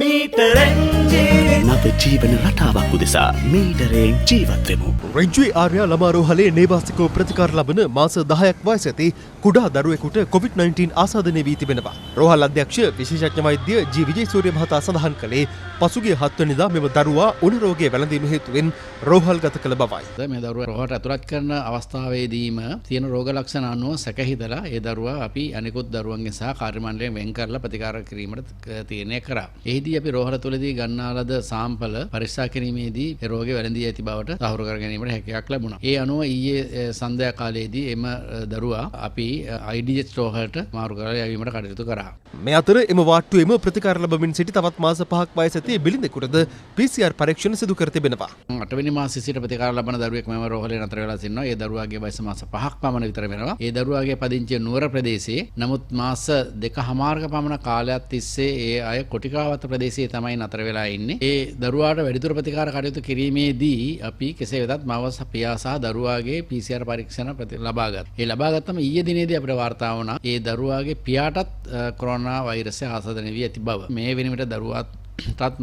නව ජීවන රටාවක් උදෙසා මීටරෙන් ජීවත් වෙමු. රෙජ්ජුවේ ආර්යා ළමා රෝහලේ නේවාසිකව ප්‍රතිකාර ලබන මාස 10ක් වයස ඇති කුඩා දරුවෙකුට COVID-19 ආසාදනය වී තිබෙනවා. රෝහල් අධ්‍යක්ෂ විශේෂඥ වෛද්‍ය ජී විජේසූරිය මහතා සඳහන් කළේ පසුගිය 7 වෙනිදා මෙම දරුවා උණ රෝගයේ වැළඳීම හේතුවෙන් රෝහල් ගත කළ බවයි. මේ දරුවා රෝහලට ඇතුළත් කරන අවස්ථාවේදීම තියෙන රෝග ලක්ෂණ අනුව සැක හිතලා ඒ දරුවා අපි අනිකුත් දරුවන්ගෙන් සහ කාර්ය මණ්ඩලයෙන් වෙන් කරලා ප්‍රතිකාර කිරීමට තීරණය කරා. එහිදී අපි රෝහල තුළදී ගන්නා ලද සාම්පල පරීක්ෂා කිරීමේදී ඒ රෝගේ වැළඳී ඇති බවට තහවුරු කර ගැනීමට හැකියාවක් ලැබුණා. ඒ අනුව ඊයේ සන්ධ්‍යා කාලයේදී එම දරුවා අපි IDH රෝහලට මාරු කරලා යැවීමට කටයුතු කරා. මේ අතර එම වාට්ටුවේම ප්‍රතිකාර ලැබමින් සිටි තවත් මාස 5ක් වයස ඇති බිලිඳෙකුටද PCR පරීක්ෂණ සිදු කර තිබෙනවා. 8 වෙනි මාසයේ සිට ප්‍රතිකාර ලබන දරුවෙක් මෙම රෝහලේ නතර වෙලා සිටිනවා. ඒ දරුවාගේ වයස මාස 5ක් පමණ විතර වෙනවා. ඒ දරුවාගේ පදිංචිය නුවර ප්‍රදේශයේ. නමුත් මාස 2කමාරක පමණ කාලයක් තිස්සේ ඒ අය කොටිකාවත ප්‍රදේශයේ තමයි නතර වෙලා ඉන්නේ. ඒ දරුවාට වැඩිදුර ප්‍රතිකාර කටයුතු කිරීමේදී අපි කෙසේ වෙතත් මව පියා සහ දරුවාගේ PCR පරීක්ෂණ ලබා ගත්තා. ඒ ලබා ගත්තම ඊයේ දිනේදී අපිට වාර්තා වුණා ඒ දරුවාගේ පියාටත් කොරෝනා වෛරසය ආසාදනය වී ඇති බව. මේ වෙනවිට දරුවාත්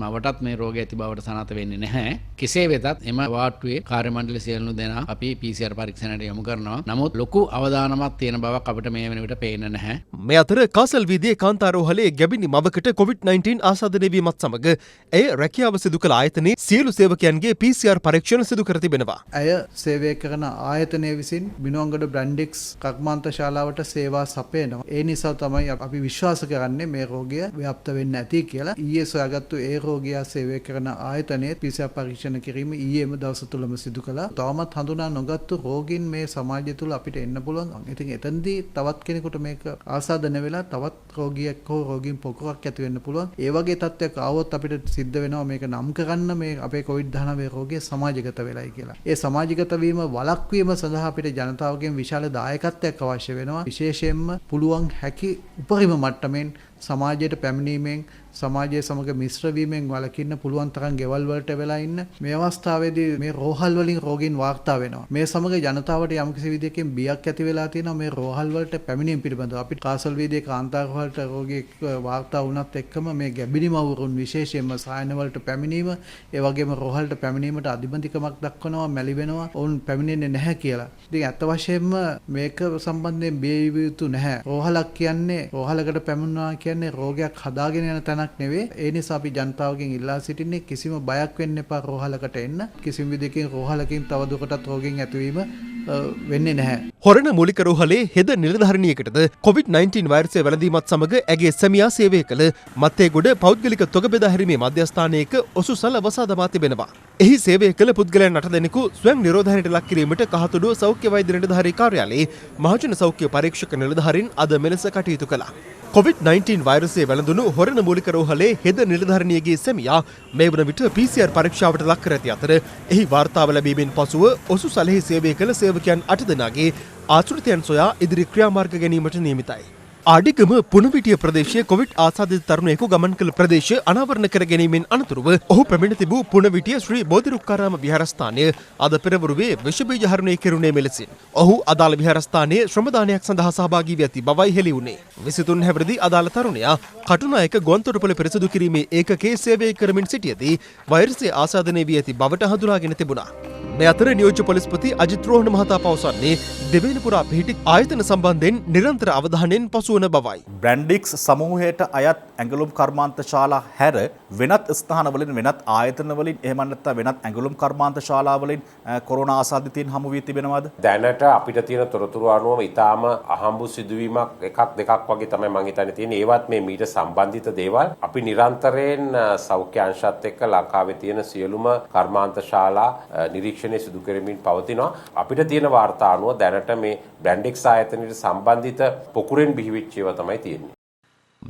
මවටත් මේ රෝගය ඇති බවට සනාථ වෙන්නේ නැහැ. කෙසේ වෙතත් එම වාට්ටුවේ කාර්ය මණ්ඩල සියලු දෙනා අපි PCR පරීක්ෂණයට යොමු කරනවා. නමුත් ලොකු අවදානමක් තියෙන බවක් අපිට මේ වෙනවිට පේන්නේ නැහැ. මේ අතර කාසල් වීදියේ කාන්තා රෝහලේ ගැබිනි මවකට COVID-19 ආසාදනය වීමත් සමග ඇය රැකියාව සිදු කළ ආයතනයේ සියලු සේවකයන්ගේ PCR පරීක්ෂණ සිදු කර තිබෙනවා. ඇය සේවය කරන ආයතනය විසින් බිනුවන්ගොඩ බ්‍රැන්ඩික්ස් කර්මාන්ත ශාලාවට සේවා සපයනවා. ඒ නිසා තමයි අපි විශ්වාස කරන්නේ මේ රෝගය ව්‍යාප්ත වෙන්න ඇති කියලා. ඊයේ සොයාගත්තු ඒ රෝගියා සේවය කරන ආයතනයේ PCR පරීක්ෂණ කිරීම ඊයේම දවස තුලම සිදු කළා. තවමත් හඳුනා නොගත්තු රෝගීන් මේ සමාජය තුල අපිට එන්න පුළුවන්. ඉතින් එතනදී තවත් කෙනෙකුට මේක ආසාදනය වෙලා තවත් රෝගියෙක් හෝ රෝගීන් පොකුරක් ඇති වෙන්න පුළුවන්. ඒ වගේ තත්ත්වයක් ආවොත් අපිට සිද්ධ වෙනවා මේක නම් කරන්න මේ අපේ COVID-19 රෝගය සමාජගත වෙලයි කියලා. ඒ සමාජගත වීම වළක්වීම සඳහා අපිට ජනතාවගෙන් විශාල දායකත්වයක් අවශ්‍ය වෙනවා. විශේෂයෙන්ම පුළුවන් හැකි උපරිම මට්ටමින් සමාජයට පැමිණීමෙන් සමාජයේ සමග මිශ්‍ර වීමෙන් වළකින්න පුළුවන් තරම් ගෙවල් වලට වෙලා ඉන්න. මේ අවස්ථාවේදී මේ රෝහල් වලින් රෝගීන් වාර්තා වෙනවා. මේ සමග ජනතාවට යම්කිසි විදිහකින් බියක් ඇති වෙලා තියෙනවා මේ රෝහල් වලට පැමිණීම පිළිබඳව. අපිට කාසල් වීදියේ කාන්තා රෝහලට රෝගියෙක් වාර්තා වුණත් එක්කම මේ ගැබිනි මවුරුන් විශේෂයෙන්ම සායන වලට පැමිණීම, ඒ වගේම රෝහලට පැමිණීමට අධිබන්ධිකමක් දක්වනවා, මැලි වෙනවා, ඔවුන් පැමිණෙන්නේ නැහැ කියලා. ඉතින් අත් වශයෙන්ම මේක සම්බන්ධයෙන් බිය යුතු නැහැ. රෝහලක් කියන්නේ රෝහලකට පැමිණුණා කියන්නේ රෝගයක් හදාගෙන යන තැනක් නෙවෙයි. ඒ නිසා අපි ජනතාවගෙන් ඉල්ලා සිටින්නේ කිසිම බයක් වෙන්න එපා රෝහලකට එන්න. කිසිම විදිහකින් රෝහලකින් තවදුරටත් රෝගීන් ඇතිවීම වෙන්නේ නැහැ. හොරණ මූලික රෝහලේ හෙද නිලධාරිනියකටද COVID-19 වෛරසය වැළඳීමත් සමග ඇගේ සැමියා සේවය කළ මත්තේගොඩ පෞද්ගලික තොග බෙදා හැරීමේ මධ්‍යස්ථානයක ඔසුසල වසා දමා තිබෙනවා. එහි සේවය කළ පුද්ගලයන් 8 දෙනෙකු ස්වයං නිරෝධායනයට ලක් කිරීමට කහතුඩුව සෞඛ්‍ය වෛද්‍ය නිලධාරී කාර්යාලයේ මහජන සෞඛ්‍ය පරීක්ෂක නිලධාරීන් අද මෙලෙස කටයුතු කළා. COVID-19 වෛරසය වැළඳුණු හොරණ මූලික රෝහලේ හෙද නිලධාරිනියගේ සැමියා මේ වන විට PCR පරීක්ෂාවට ලක් කර ඇති අතර එහි වාර්තාව ලැබීමෙන් පසුව ඔසුසලෙහි සේවය කළ සේවකයන් 8 දෙනාගේ ආශ්‍රිතයන් සොයා ඉදිරි ක්‍රියාමාර්ග ගැනීමට නියමිතයි. ආඩිගම පුනවිටිය ප්‍රදේශයේ කොවිඩ් ආසාදිත තරුණයෙකු ගමන් කළ ප්‍රදේශය අනාවරණ කර ගැනීමෙන් අනතුරුව ඔහු පැමිණ තිබූ පුනවිටිය ශ්‍රී බෝධිරුක්කාරාම විහාරස්ථානය අද පෙරවරුවේ විෂ බීජ හරණය කෙරුණේ මෙලෙසින්. ඔහු අදාළ විහාරස්ථානයේ ශ්‍රමදානයක් සඳහා සහභාගී වී ඇති බවයි හෙළි වුණේ. 23 හැවිරිදි අදාළ තරුණයා කටුනායක ගුවන්තොටුපළ පිරිසිදු කිරීමේ ඒකකයේ සේවය කරමින් සිටියදී වෛරසය ආසාදනය වී ඇති බවට හඳුනාගෙන තිබුණා. මේ අතර නියෝජ්‍ය පොලිස්පති අජිත් රෝහණ මහතා පවසන්නේ දෙවේනපුරා පිහිටි ආයතන සම්බන්ධයෙන් නිරන්තර අවධානයෙන් පසුවන බවයි. බ්‍රැන්ඩික්ස් සමූහයට අයත් ඇඟලුම් කර්මාන්ත ශාලා හැර වෙනත් ස්ථානවලින් වෙනත් ආයතනවලින් එහෙම නැත්නම් වෙනත් ඇඟලුම් කර්මාන්ත ශාලාවලින් කොරෝනා ආසාදිතයින් හමු වී තිබෙනවද? දැනට අපිට තියෙන තොරතුරු අනුව ඊටාම අහඹු සිදුවීමක් එකක් දෙකක් වගේ තමයි මම හිතන්නේ තියෙන්නේ. ඒවත් මේ මීට සම්බන්ධිත දේවල්. අපි නිරන්තරයෙන් සෞඛ්‍ය අංශත් එක්ක ලංකාවේ තියෙන සියලුම කර්මාන්ත ශාලා නිරීක්ෂණය සිදු කරමින් පවතිනවා. අපිට තියෙන වාර්තා අනුව දැනට මේ බ්‍රැන්ඩික්ස් ආයතනයට සම්බන්ධිත පොකුරෙන් බිහිවෙච්ච ඒවා තමයි තියෙන්නේ.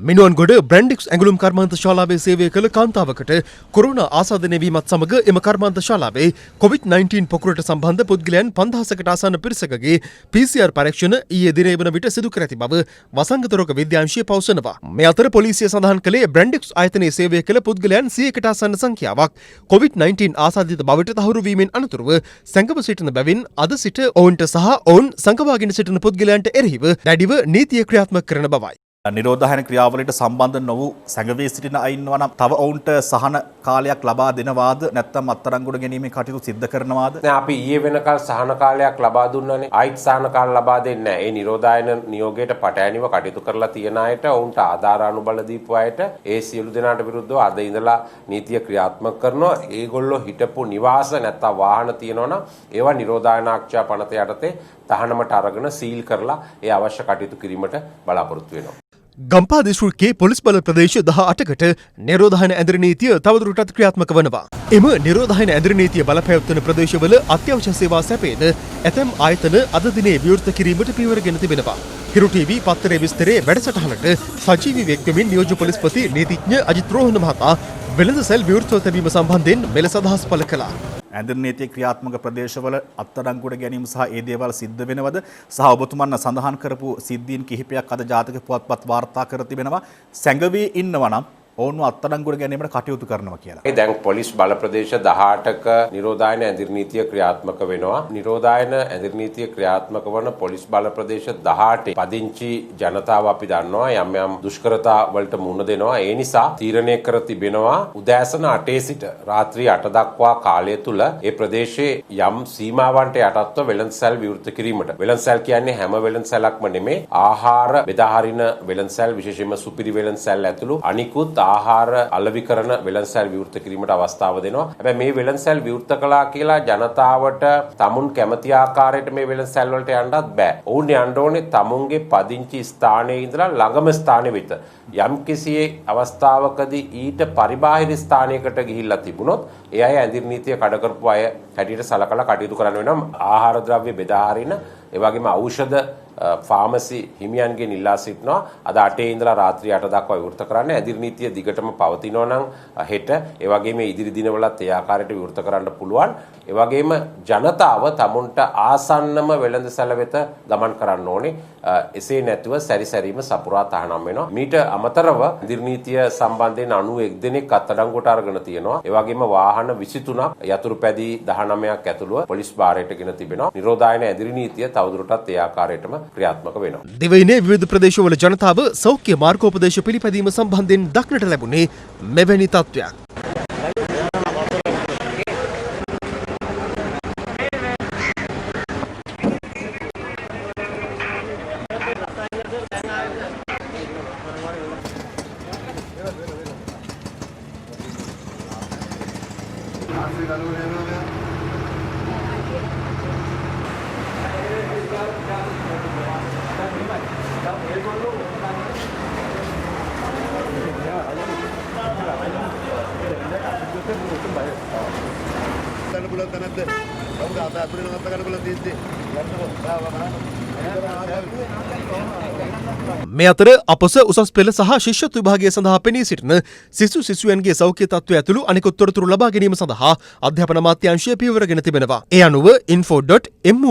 මිනුවන්ගොඩ බ්‍රැන්ඩික්ස් ඇඟලුම් කර්මාන්ත ශාලාවේ සේවය කළ කාන්තාවකට කොරෝනා ආසාදනය වීමත් සමග එම කර්මාන්ත ශාලාවේ COVID-19 පොකුරට සම්බන්ධ පුද්ගලයන් 5000කට ආසන්න පිරිසකගේ PCR පරීක්ෂණ ඊයේ දිනේ වන විට සිදු කර ඇති බව වසංගත රෝග විද්‍යාංශය පවසනවා. මේ අතර පොලිසිය සඳහන් කළේ බ්‍රැන්ඩික්ස් ආයතනයේ සේවය කළ පුද්ගලයන් 100කට ආසන්න සංඛ්‍යාවක් COVID-19 ආසාදිත බවට තහවුරු වීමෙන් අනතුරුව සංගම සිටින බැවින් අද සිට ඔවුන්ට සහ ඔවුන් සංගවාගෙන සිටින පුද්ගලයන්ට එරෙහිව දැඩිව නීතිය ක්‍රියාත්මක කරන බවයි. නිරෝධායන ක්‍රියාවලට සම්බන්ධ නොවූ සැඟවී සිටින අය ඉන්නවා නම් තව ඔවුන්ට සහන කාලයක් ලබා දෙනවාද නැත්නම් අත්අඩංගුවට ගැනීමේ කටයුතු සිද්ධ කරනවාද? දැන් අපි ඊයේ වෙනකල් සහන කාලයක් ලබා දුන්නානේ. ආයිත් සහන කාල ලබා දෙන්නේ නැහැ. ඒ නිරෝධායන නියෝගයට පටහැනිව කටයුතු කරලා තියෙන අයට ඔවුන්ට ආධාර අනුබල දීපු අයට ඒ සියලු දෙනාට විරුද්ධව අද ඉඳලා නීතිය ක්‍රියාත්මක කරනවා. ඒගොල්ලෝ හිටපු නිවාස නැත්නම් වාහන තියෙනවා නම් ඒවා නිරෝධායන ආරක්ෂා පනත යටතේ තහනමට අරගෙන සීල් කරලා ඒ අවශ්‍ය කටයුතු කිරීමට බලාපොරොත්තු වෙනවා. ගම්පා දිස්ත්‍රික්කයේ පොලිස් බල ප්‍රදේශ 18කට නිරෝධායන ඇඳර නීතිය තවදුරටත් ක්‍රියාත්මක වනවා. එම නිරෝධායන ඇඳර නීතිය බලපෑවත්වන ප්‍රදේශවල අත්‍යවශ්‍ය සේවා සැපේද ඇතැම් ආයතන අද දිනේ විවෘත කිරීමට පියවරගෙන තිබෙනවා. හිරු ටීවී පත්තරේ විස්තරේ වැඩසටහනට සජීවී වෙක්වෙමින් නියෝජ්‍ය පොලිස්පති නීතිඥ අජිත් රෝහණ මහතා වෙළඳ සැල් විවෘතව තැබීම සම්බන්ධයෙන් මෙලෙස අදහස් පළ කළා. ඇඳර නීතිය ක්‍රියාත්මක ප්‍රදේශවල අත්අඩංගුවට ගැනීම සහ ඒ දේවල් සිද්ධ වෙනවද සහ ඔබතුමන් සඳහන් කරපු සිද්ධීන් කිහිපයක් අද ජාතක පුවත්පත් වාර්තා කර තිබෙනවා සැඟවී ඉන්නවා නම් ඔවුන්ව අත්අඩංගුවට ගැනීමට කටයුතු කරනවා කියලා. දැන් පොලිස් බල ප්‍රදේශ 18ක නිරෝධායන ඇඳිරි නීතිය ක්‍රියාත්මක වෙනවා. නිරෝධායන ඇඳිරි නීතිය ක්‍රියාත්මක වන පොලිස් බල ප්‍රදේශ 18 පදිංචි ජනතාව අපි දන්නවා යම් යම් දුෂ්කරතා වලට මුහුණ දෙනවා. ඒ නිසා තීරණය කර තිබෙනවා උදෑසන 8 සිට රාත්‍රී 8 දක්වා කාලය තුල ඒ ප්‍රදේශයේ යම් සීමාවන්ට යටත්ව වෙළඳසැල් විවෘත කිරීමට. වෙළඳසැල් කියන්නේ හැම වෙළඳසැලක්ම නෙමේ. ආහාර බෙදා හරින වෙළඳසැල් විශේෂයෙන්ම සුපිරි වෙළඳසැල් ඇතුළු අනිකුත් ආහාර අලෙවි කරන වෙළඳසැල් විවෘත කිරීමට අවස්ථාව දෙනවා. හැබැයි මේ වෙළඳසැල් විවෘත කළා කියලා ජනතාවට tamun කැමති ආකාරයට මේ වෙළඳසැල් වලට යන්නත් බෑ. ඔවුන් යන්න ඕනේ tamunගේ පදිංචි ස්ථානයේ ඉඳලා ළඟම ස්ථානෙ වෙත. යම් කිසි අවස්ථාවකදී ඊට පරිබාහිර ස්ථානයකට ගිහිල්ලා තිබුණොත් ඒ අය ඇඳිරි නීතිය කඩ කරපු අය හැටියට සලකලා කටයුතු කරන්න වෙනවා. ආහාර ද්‍රව්‍ය බෙදා හරින ඒ වගේම ඖෂධ ෆාමසි හිමියන්ගෙන් ඉල්ලා සිටිනවා අද 8 ඉඳලා රාත්‍රී 8 දක්වා විවෘත කරන්න. ඇඳිරි නීතිය දිගටම පවතිනවා නම් හෙට ඒ වගේම ඉදිරි දිනවලත් ඒ ආකාරයට විවෘත කරන්න පුළුවන්. ඒ වගේම ජනතාව tamunට ආසන්නම වෙළඳසැල වෙත ගමන් කරන්න ඕනේ. එසේ නැතුව සැරිසැරීම සපුරා තහනම් වෙනවා. මීට අමතරව ඇඳිරි නීතිය සම්බන්ධයෙන් 91 දෙනෙක් අත්අඩංගුවට අරගෙන තියෙනවා. ඒ වගේම වාහන 23ක් යතුරුපැදි 19ක් ඇතුළුව පොලිස් භාරයට ගෙන තිබෙනවා. නිරෝධායන ඇඳිරි නීතිය තවදුරටත් ඒ ආකාරයටම ක්‍රියාත්මක වෙනවා. දිවයිනේ විවිධ ප්‍රදේශවල ජනතාව සෞඛ්‍ය මාර්ගෝපදේශ පිළිපැදීම සම්බන්ධයෙන් දක්නට ලැබුණේ මෙවැනි තත්ත්වයක්. මේ අතර අපොස උසස් පෙළ සහ ශිෂ්‍යත්ව විභාගය සඳහා පෙනී සිටින සිසුයන්ගේ සෞඛ්‍ය තත්ත්වය ඇතුළු අනෙකුත් තොරතුරු ලබා ගැනීම සඳහා අධ්‍යාපන අමාත්‍යාංශය පියවරගෙන තිබෙනවා. ඒ අනුව info.moe.gov.lk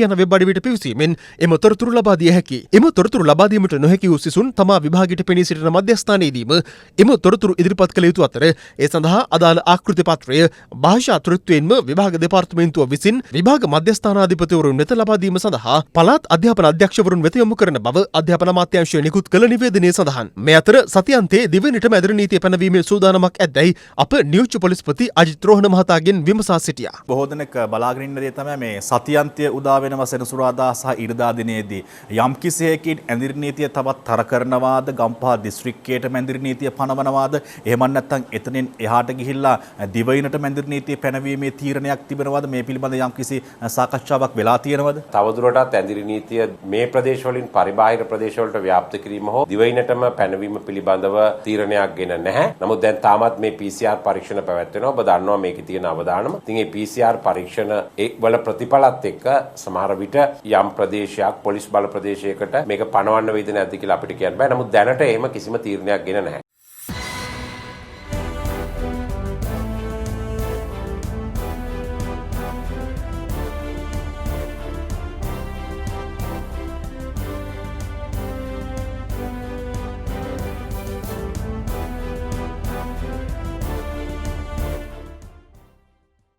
යන වෙබ් අඩවියට පිවිසීමෙන් එම තොරතුරු ලබා දිය හැකියි. එම තොරතුරු ලබා දීමට නොහැකි වූ සිසුන් තමා විභාගයට පෙනී සිටින මධ්‍යස්ථානයේදීම එම තොරතුරු ඉදිරිපත් කළ යුතු අතර ඒ සඳහා අදාළ ආකෘති පත්‍රය භාෂා තෘත්වයෙන්ම විභාග දෙපාර්තමේන්තුව විසින් විභාග මධ්‍යස්ථානාධිපතිවරුන් වෙත ලබා දීම සඳහා පළාත් අධ්‍යාපන අධ්‍යක්ෂවරුන් වෙත යොමු කරන බව අධ්‍යාපන අමාත්‍යාංශය නිකුත් කළ නිවේදනයේ සඳහන්. මේ අතර සතියන්තයේ දිවයිනටම ඇඳිරි නීතිය පැනවීමේ සූදානමක් ඇද්දැයි අප නියෝජ්‍ය පොලිස්පති අජිත් රෝහණ මහතාගෙන් විමසා සිටියා. බොහෝ දෙනෙක් බලාගෙන ඉන්න දේ තමයි මේ සතියන්තය උදා වෙන සෙනසුරාදා සහ ඉරිදා දිනේදී යම් කිසියකින් ඇඳිරි නීතිය තවත් තර කරනවාද ගම්පහ දිස්ත්‍රික්කයේටම ඇඳිරි නීතිය පනවනවාද එහෙම නැත්නම් එතනින් එහාට ගිහිල්ලා දිවයිනටම ඇඳිරි නීතිය පැනවීමේ තීරණයක් තිබෙනවද මේ පිළිබඳ යම් කිසි සාකච්ඡාවක් වෙලා තියෙනවද? තවදුරටත් ඇඳිරි නීතිය මේ ප්‍රදේශවලින් පරිබාහිර ප්‍රදේශවලට ව්‍යාප්ත කිරීම හෝ දිවයිනටම පැනවීම පිළිබඳව තීරණයක් ගෙන නැහැ. නමුත් දැන් තාමත් මේ PCR පරීක්ෂණ පැවැත්වෙනවා. ඔබ දන්නවා මේකේ තියෙන අවදානම. ඉතින් මේ PCR පරීක්ෂණ වල ප්‍රතිඵලත් එක්ක සමහර විට යම් ප්‍රදේශයක් පොලිස් බල ප්‍රදේශයකට මේක පනවන්න වේද නැද්ද කියලා අපිට කියන්න බෑ. නමුත් දැනට එහෙම කිසිම තීරණයක් ගෙන නැහැ.